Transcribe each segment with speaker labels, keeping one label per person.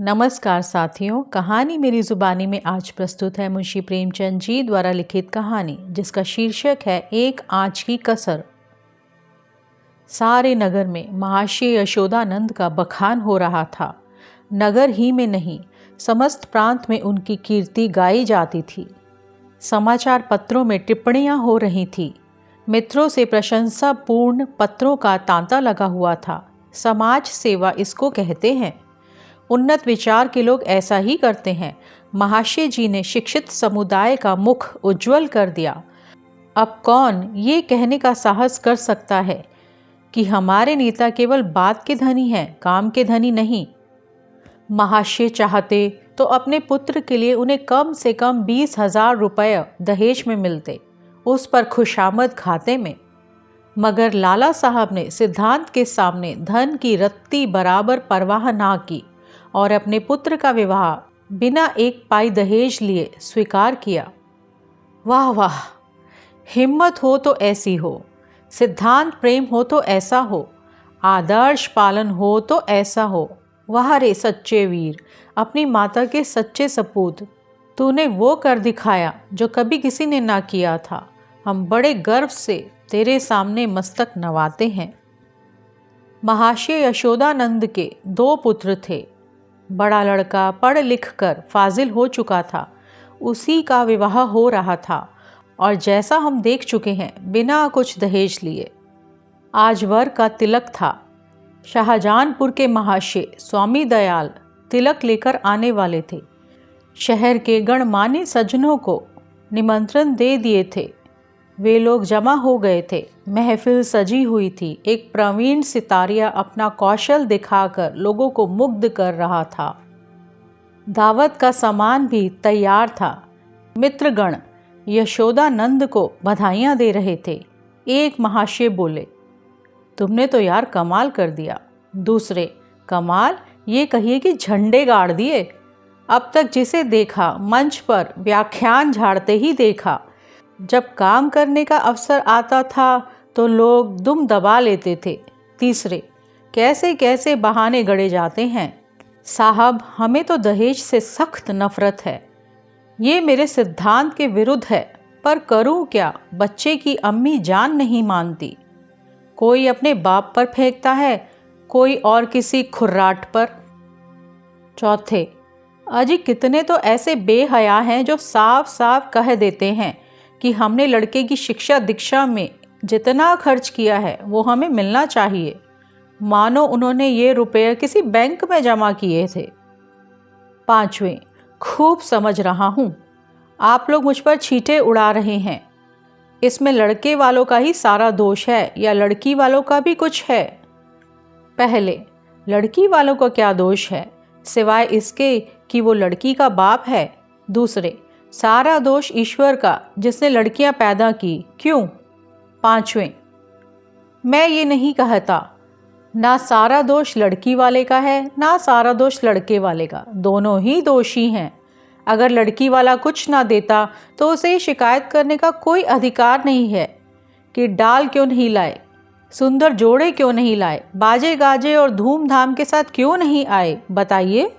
Speaker 1: नमस्कार साथियों, कहानी मेरी ज़ुबानी में आज प्रस्तुत है मुंशी प्रेमचंद जी द्वारा लिखित कहानी, जिसका शीर्षक है एक आँच की कसर। सारे नगर में महाशय यशोदानंद का बखान हो रहा था। नगर ही में नहीं, समस्त प्रांत में उनकी कीर्ति गाई जाती थी। समाचार पत्रों में टिप्पणियां हो रही थी। मित्रों से प्रशंसापूर्ण पत्रों का तांता लगा हुआ था। समाज सेवा इसको कहते हैं। उन्नत विचार के लोग ऐसा ही करते हैं। महाशय जी ने शिक्षित समुदाय का मुख उज्जवल कर दिया। अब कौन ये कहने का साहस कर सकता है कि हमारे नेता केवल बात के धनी हैं, काम के धनी नहीं। महाशय चाहते तो अपने पुत्र के लिए उन्हें कम से कम 20,000 रुपये दहेज में मिलते, उस पर खुशामद खाते में। मगर लाला साहब ने सिद्धांत के सामने धन की रत्ती बराबर परवाह ना की और अपने पुत्र का विवाह बिना एक पाई दहेज लिए स्वीकार किया। वाह वाह, हिम्मत हो तो ऐसी हो, सिद्धांत प्रेम हो तो ऐसा हो, आदर्श पालन हो तो ऐसा हो। वाह रे सच्चे वीर, अपनी माता के सच्चे सपूत, तूने वो कर दिखाया जो कभी किसी ने ना किया था। हम बड़े गर्व से तेरे सामने मस्तक नवाते हैं। महाशय यशोदानंद के 2 पुत्र थे। बड़ा लड़का पढ़ लिख कर फाजिल हो चुका था, उसी का विवाह हो रहा था और जैसा हम देख चुके हैं, बिना कुछ दहेज लिए। आज वर का तिलक था। शाहजहानपुर के महाशय स्वामी दयाल तिलक लेकर आने वाले थे। शहर के गणमान्य सज्जनों को निमंत्रण दे दिए थे। वे लोग जमा हो गए थे। महफिल सजी हुई थी। एक प्रवीण सितारिया अपना कौशल दिखाकर लोगों को मुग्ध कर रहा था। दावत का सामान भी तैयार था। मित्रगण यशोदानंद को बधाइयाँ दे रहे थे। एक महाशय बोले, तुमने तो यार कमाल कर दिया। दूसरे, कमाल ये कहिए कि झंडे गाड़ दिए। अब तक जिसे देखा मंच पर व्याख्यान झाड़ते ही देखा। जब काम करने का अवसर आता था तो लोग दुम दबा लेते थे। तीसरे, कैसे कैसे बहाने गढ़े जाते हैं। साहब, हमें तो दहेज से सख्त नफरत है। ये मेरे सिद्धांत के विरुद्ध है, पर करूं क्या, बच्चे की अम्मी जान नहीं मानती। कोई अपने बाप पर फेंकता है, कोई और किसी खुर्राट पर। चौथे, अजी कितने तो ऐसे बेहया हैं जो साफ साफ कह देते हैं कि हमने लड़के की शिक्षा दीक्षा में जितना खर्च किया है वो हमें मिलना चाहिए, मानो उन्होंने ये रुपये किसी बैंक में जमा किए थे। पांचवें, खूब समझ रहा हूँ, आप लोग मुझ पर छींटे उड़ा रहे हैं। इसमें लड़के वालों का ही सारा दोष है या लड़की वालों का भी कुछ है? पहले, लड़की वालों का क्या दोष है सिवाय इसके कि वो लड़की का बाप है? दूसरे, सारा दोष ईश्वर का जिसने लड़कियां पैदा की। क्यों? पांचवें, मैं ये नहीं कहता, ना सारा दोष लड़की वाले का है ना सारा दोष लड़के वाले का, दोनों ही दोषी हैं। अगर लड़की वाला कुछ ना देता तो उसे शिकायत करने का कोई अधिकार नहीं है कि डाल क्यों नहीं लाए, सुंदर जोड़े क्यों नहीं लाए, बाजे गाजे और धूमधाम के साथ क्यों नहीं आए, बताइए।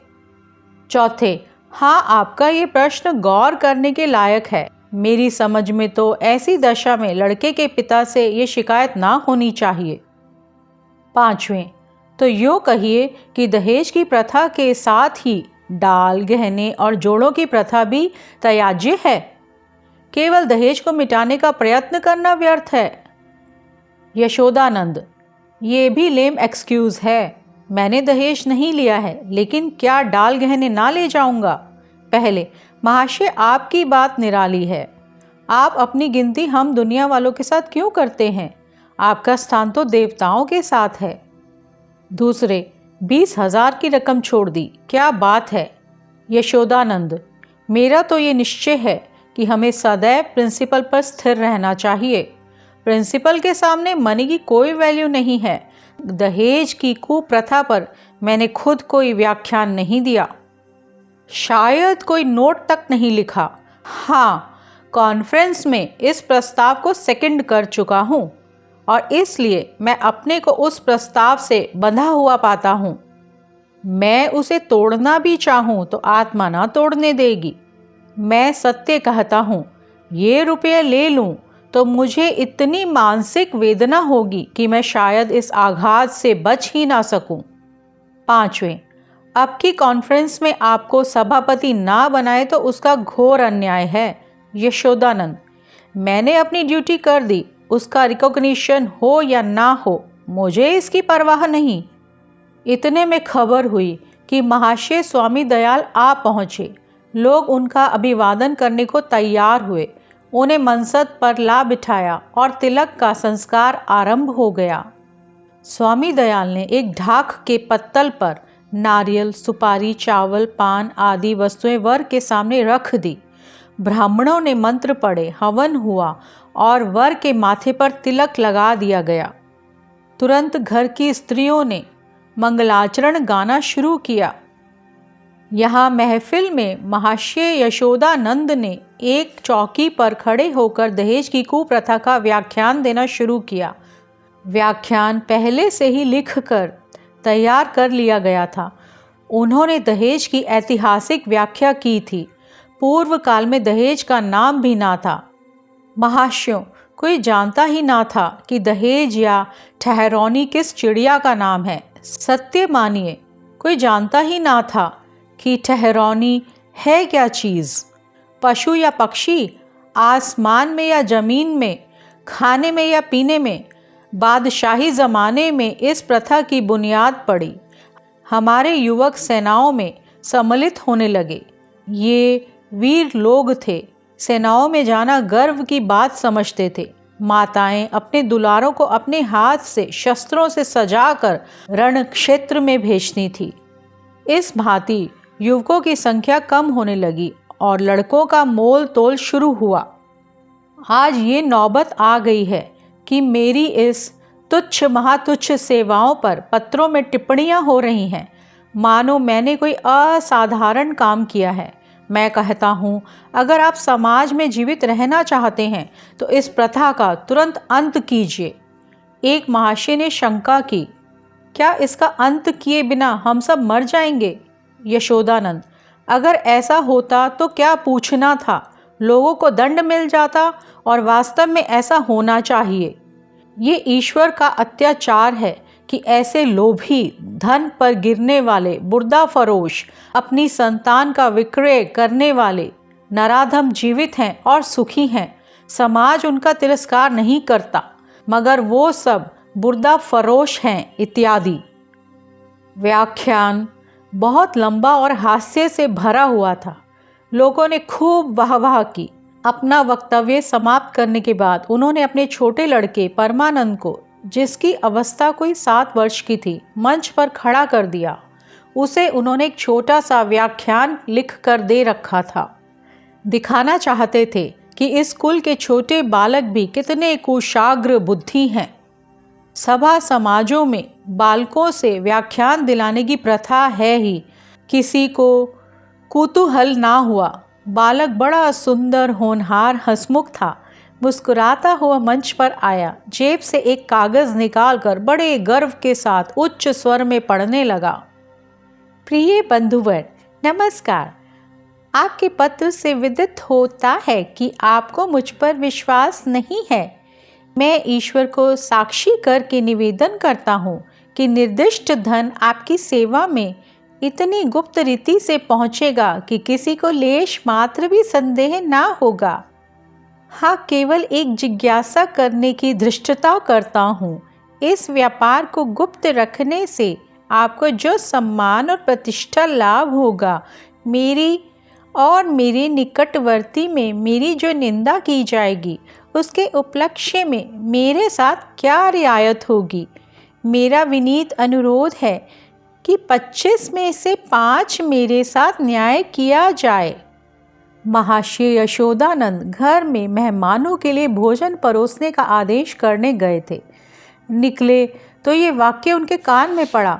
Speaker 1: चौथे, हाँ, आपका ये प्रश्न गौर करने के लायक है। मेरी समझ में तो ऐसी दशा में लड़के के पिता से ये शिकायत ना होनी चाहिए। पांचवें, तो यूँ कहिए कि दहेज की प्रथा के साथ ही डाल, गहने और जोड़ों की प्रथा भी त्याज्य है। केवल दहेज को मिटाने का प्रयत्न करना व्यर्थ है। यशोदानंद, ये भी लेम एक्सक्यूज़ है। मैंने दहेज नहीं लिया है, लेकिन क्या डाल गहने ना ले जाऊंगा? पहले, महाशय आपकी बात निराली है। आप अपनी गिनती हम दुनिया वालों के साथ क्यों करते हैं? आपका स्थान तो देवताओं के साथ है। दूसरे, 20,000 की रकम छोड़ दी, क्या बात है? यशोदानंद, मेरा तो ये निश्चय है कि हमें सदैव प्रिंसिपल पर स्थिर रहना चाहिए। प्रिंसिपल के सामने मनी की कोई वैल्यू नहीं है। दहेज की कुप्रथा पर मैंने खुद कोई व्याख्यान नहीं दिया, शायद कोई नोट तक नहीं लिखा। हाँ, कॉन्फ्रेंस में इस प्रस्ताव को सेकंड कर चुका हूँ और इसलिए मैं अपने को उस प्रस्ताव से बंधा हुआ पाता हूँ। मैं उसे तोड़ना भी चाहूँ तो आत्मा ना तोड़ने देगी। मैं सत्य कहता हूँ, ये रुपये ले लूँ तो मुझे इतनी मानसिक वेदना होगी कि मैं शायद इस आघात से बच ही ना सकूं। 5वें, अब की कॉन्फ्रेंस में आपको सभापति ना बनाए तो उसका घोर अन्याय है। यशोदानंद, मैंने अपनी ड्यूटी कर दी, उसका रिकॉग्निशन हो या ना हो मुझे इसकी परवाह नहीं। इतने में खबर हुई कि महाशय स्वामी दयाल आ पहुँचे। लोग उनका अभिवादन करने को तैयार हुए। उन्हें मनसद पर ला बिठाया और तिलक का संस्कार आरंभ हो गया। स्वामी दयाल ने एक ढाक के पत्तल पर नारियल, सुपारी, चावल, पान आदि वस्तुएं वर के सामने रख दी। ब्राह्मणों ने मंत्र पढ़े, हवन हुआ और वर के माथे पर तिलक लगा दिया गया। तुरंत घर की स्त्रियों ने मंगलाचरण गाना शुरू किया। यहाँ महफिल में महाशय यशोदानंद ने एक चौकी पर खड़े होकर दहेज की कुप्रथा का व्याख्यान देना शुरू किया। व्याख्यान पहले से ही लिखकर तैयार कर लिया गया था। उन्होंने दहेज की ऐतिहासिक व्याख्या की थी। पूर्व काल में दहेज का नाम भी ना था। महाशयों, कोई जानता ही ना था कि दहेज या ठहरौनी किस चिड़िया का नाम है। सत्य मानिए, कोई जानता ही ना था कि ठहरौनी है क्या चीज़। पशु या पक्षी, आसमान में या ज़मीन में, खाने में या पीने में। बादशाही ज़माने में इस प्रथा की बुनियाद पड़ी। हमारे युवक सेनाओं में सम्मिलित होने लगे। ये वीर लोग थे, सेनाओं में जाना गर्व की बात समझते थे। माताएं अपने दुलारों को अपने हाथ से शस्त्रों से सजाकर रण क्षेत्र में भेजती थी। इस भांति युवकों की संख्या कम होने लगी और लड़कों का मोल तोल शुरू हुआ। आज ये नौबत आ गई है कि मेरी इस तुच्छ महातुच्छ सेवाओं पर पत्रों में टिप्पणियां हो रही हैं, मानो मैंने कोई असाधारण काम किया है। मैं कहता हूँ, अगर आप समाज में जीवित रहना चाहते हैं तो इस प्रथा का तुरंत अंत कीजिए। एक महाशय ने शंका की, क्या इसका अंत किए बिना हम सब मर जाएंगे? यशोदानंद, अगर ऐसा होता तो क्या पूछना था, लोगों को दंड मिल जाता और वास्तव में ऐसा होना चाहिए। ये ईश्वर का अत्याचार है कि ऐसे लोभी, धन पर गिरने वाले, बुर्दा फरोश, अपनी संतान का विक्रय करने वाले नराधम जीवित हैं और सुखी हैं। समाज उनका तिरस्कार नहीं करता, मगर वो सब बुर्दा फरोश हैं इत्यादि। व्याख्यान बहुत लंबा और हास्य से भरा हुआ था। लोगों ने खूब वाहवाह की। अपना वक्तव्य समाप्त करने के बाद उन्होंने अपने छोटे लड़के परमानंद को, जिसकी अवस्था कोई 7 वर्ष की थी, मंच पर खड़ा कर दिया। उसे उन्होंने एक छोटा सा व्याख्यान लिख कर दे रखा था। दिखाना चाहते थे कि इस कुल के छोटे बालक भी कितने कुशाग्र बुद्धि हैं। सभा समाजों में बालकों से व्याख्यान दिलाने की प्रथा है ही। किसी को कुतूहल ना हुआ। बालक बड़ा सुंदर, होनहार, हंसमुख था। मुस्कुराता हुआ मंच पर आया, जेब से एक कागज़ निकालकर बड़े गर्व के साथ उच्च स्वर में पढ़ने लगा। प्रिय बंधुवर, नमस्कार। आपके पत्र से विदित होता है कि आपको मुझ पर विश्वास नहीं है। मैं ईश्वर को साक्षी करके निवेदन करता हूँ कि निर्दिष्ट धन आपकी सेवा में इतनी गुप्त रीति से पहुँचेगा कि किसी को लेश मात्र भी संदेह ना होगा। हाँ, केवल एक जिज्ञासा करने की धृष्टता करता हूँ। इस व्यापार को गुप्त रखने से आपको जो सम्मान और प्रतिष्ठा लाभ होगा, मेरी और मेरे निकटवर्ती में मेरी जो निंदा की जाएगी, उसके उपलक्ष्य में मेरे साथ क्या रियायत होगी। मेरा विनीत अनुरोध है कि 25 में से 5 मेरे साथ न्याय किया जाए। महाशय यशोदानंद घर में मेहमानों के लिए भोजन परोसने का आदेश करने गए थे। निकले तो ये वाक्य उनके कान में पड़ा,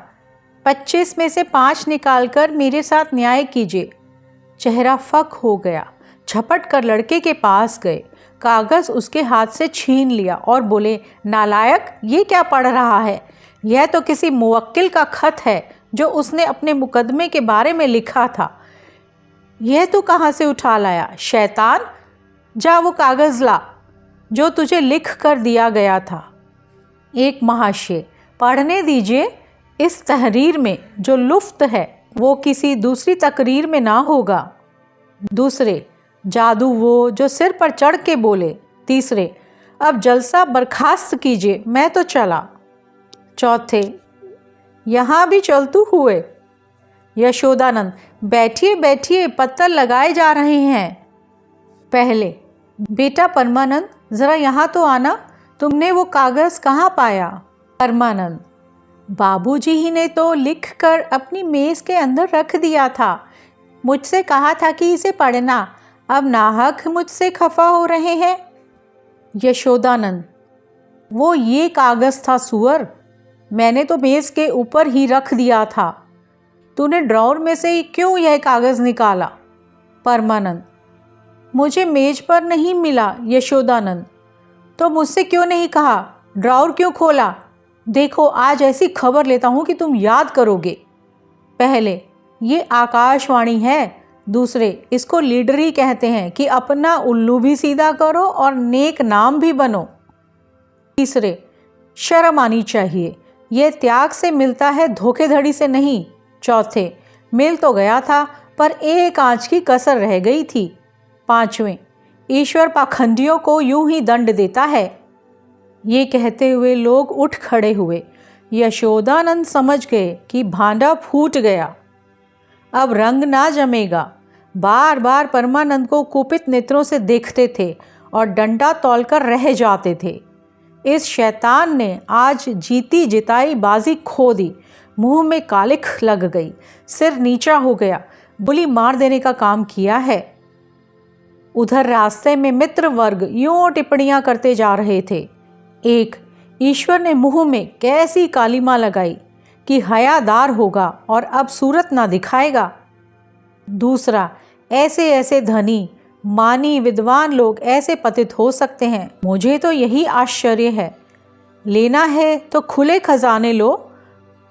Speaker 1: 25 में से 5 निकालकर मेरे साथ न्याय कीजिए। चेहरा फक हो गया। झपट कर लड़के के पास गए, कागज़ उसके हाथ से छीन लिया और बोले, नालायक, ये क्या पढ़ रहा है? यह तो किसी मुवक्किल का खत है। जो उसने अपने मुकदमे के बारे में लिखा था, यह तू कहाँ से उठा लाया? शैतान, जा वो कागज़ ला जो तुझे लिख कर दिया गया था। एक महाशय, पढ़ने दीजिए। इस तहरीर में जो लुफ्त है वो किसी दूसरी तकरीर में ना होगा। दूसरे, जादू वो जो सिर पर चढ़ के बोले। तीसरे, अब जलसा बर्खास्त कीजिए, मैं तो चला। चौथे, यहाँ भी चलतू हुए। यशोदानंद, बैठिए बैठिए, पत्थर लगाए जा रहे हैं। पहले, बेटा परमानंद, ज़रा यहाँ तो आना, तुमने वो कागज़ कहाँ पाया? परमानंद, बाबूजी ही ने तो लिख कर अपनी मेज़ के अंदर रख दिया था। मुझसे कहा था कि इसे पढ़ना। अब नाहक मुझसे खफा हो रहे हैं। यशोदानंद, वो ये कागज़ था सुअर, मैंने तो मेज़ के ऊपर ही रख दिया था। तूने ड्रॉर में से क्यों यह कागज़ निकाला? परमानंद, मुझे मेज पर नहीं मिला। यशोदानंद, तो मुझसे क्यों नहीं कहा? ड्रॉर क्यों खोला? देखो, आज ऐसी खबर लेता हूँ कि तुम याद करोगे। पहले, ये आकाशवाणी है। दूसरे, इसको लीडरी कहते हैं कि अपना उल्लू भी सीधा करो और नेक नाम भी बनो। तीसरे, शर्म आनी चाहिए, ये त्याग से मिलता है, धोखेधड़ी से नहीं। चौथे, मिल तो गया था पर एक आंच की कसर रह गई थी। पांचवें, ईश्वर पाखंडियों को यूं ही दंड देता है। ये कहते हुए लोग उठ खड़े हुए। यशोदानंद समझ गए कि भांडा फूट गया, अब रंग ना जमेगा। बार बार परमानंद को कुपित नेत्रों से देखते थे और डंडा तौलकर रह जाते थे। इस शैतान ने आज जीती जिताई बाजी खो दी। मुंह में कालिख लग गई, सिर नीचा हो गया, बुली मार देने का काम किया है। उधर रास्ते में मित्र वर्ग यूं टिप्पणियां करते जा रहे थे। एक, ईश्वर ने मुंह में कैसी कालीमा लगाई कि हयादार होगा और अब सूरत ना दिखाएगा। दूसरा, ऐसे ऐसे धनी मानी विद्वान लोग ऐसे पतित हो सकते हैं, मुझे तो यही आश्चर्य है। लेना है तो खुले खजाने लो,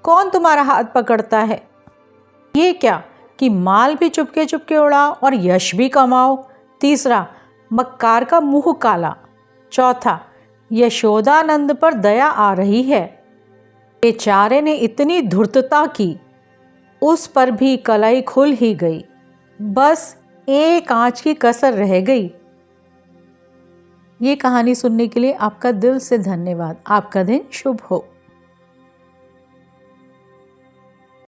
Speaker 1: कौन तुम्हारा हाथ पकड़ता है? ये क्या कि माल भी चुपके चुपके उड़ाओ और यश भी कमाओ। तीसरा, मक्कार का मुंह काला। चौथा, यशोदानंद पर दया आ रही है। बेचारे ने इतनी धूर्तता की, उस पर भी कलाई खुल ही गई, बस एक आंच की कसर रह गई। ये कहानी सुनने के लिए आपका दिल से धन्यवाद। आपका दिन शुभ हो।